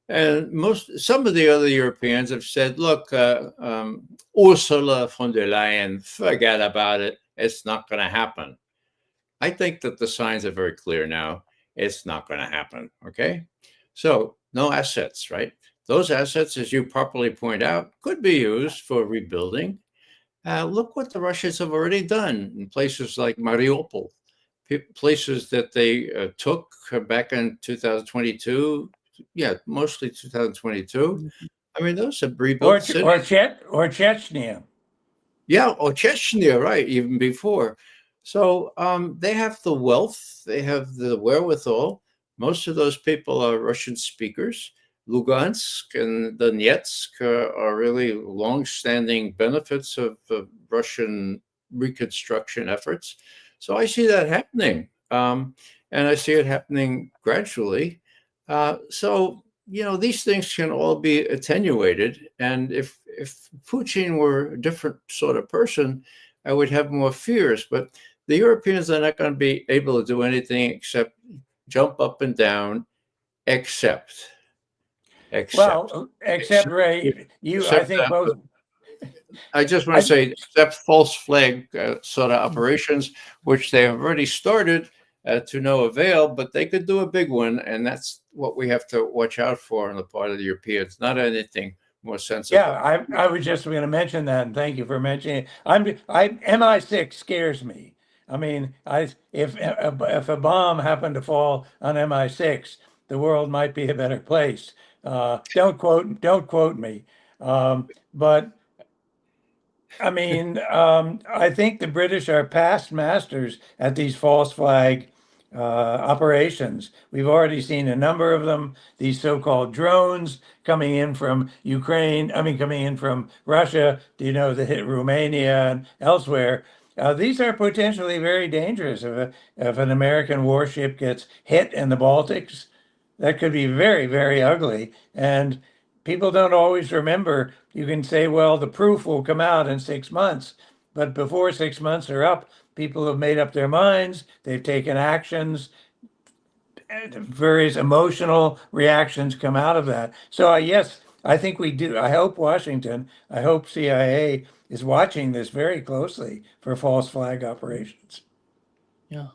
S2: And some of the other Europeans have said, look, Ursula von der Leyen, forget about it. It's not going to happen. I think that the signs are very clear now. It's not going to happen. Okay. So no assets, right? Those assets, as you properly point out, could be used for rebuilding. Look what the Russians have already done in places like Mariupol, places that they took back in 2022. Yeah, mostly 2022. I mean, those are rebuilt cities.
S3: Or Chechnya.
S2: Yeah, or Chechnya, right, even before. So they have the wealth, they have the wherewithal. Most of those people are Russian speakers. Lugansk and Donetsk are really long-standing benefits of Russian reconstruction efforts. So I see that happening, and I see it happening gradually. So, these things can all be attenuated. And if Putin were a different sort of person, I would have more fears. But the Europeans are not going to be able to do anything except jump up and down, except
S3: Ray, I think both.
S2: I just want to say, except false flag sort of operations, which they have already started to no avail, but they could do a big one, and that's what we have to watch out for on the part of the Europeans, not anything more sensible.
S3: Yeah, I was just going to mention that, and thank you for mentioning it. MI6 scares me. I mean, if a bomb happened to fall on MI6, the world might be a better place. Don't quote me. But I mean, I think the British are past masters at these false flag operations. We've already seen a number of them, these so-called drones coming in from Ukraine, coming in from Russia, that hit Romania and elsewhere. These are potentially very dangerous. If an American warship gets hit in the Baltics, that could be very, very ugly. And people don't always remember. You can say, well, the proof will come out in 6 months. But before 6 months are up, people have made up their minds. They've taken actions. Various emotional reactions come out of that. So, yes, I think we do. I hope Washington, I hope CIA is watching this very closely for false flag operations.
S1: Yeah.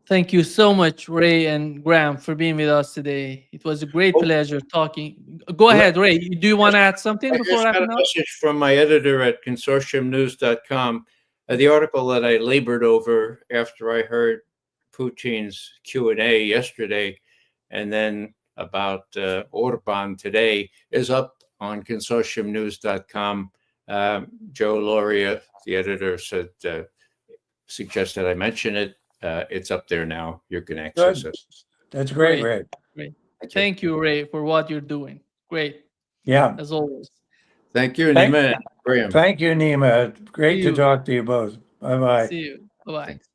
S1: Thank you so much, Ray and Graham, for being with us today. It was a great pleasure talking. Go ahead, Ray. Do you want to add something
S2: I
S1: before
S2: just got
S1: wrapping
S2: a
S1: up?
S2: message from my editor at consortiumnews.com. The article that I labored over after I heard Putin's Q&A yesterday, and then about Orban today, is up on consortiumnews.com. Joe Loria, the editor, suggested I mention it. It's up there now. You can access it.
S3: That's great,
S1: Great.
S3: Ray.
S1: Thank you, Ray, for what you're doing. Great,
S3: Yeah.
S1: as always.
S2: Thank you,
S3: Thank-
S2: Nima and Graham.
S3: Thank you, Nima. Great
S1: See
S3: to
S1: you.
S3: talk to you both. Bye-bye.
S1: See you. Bye-bye.
S2: Thanks.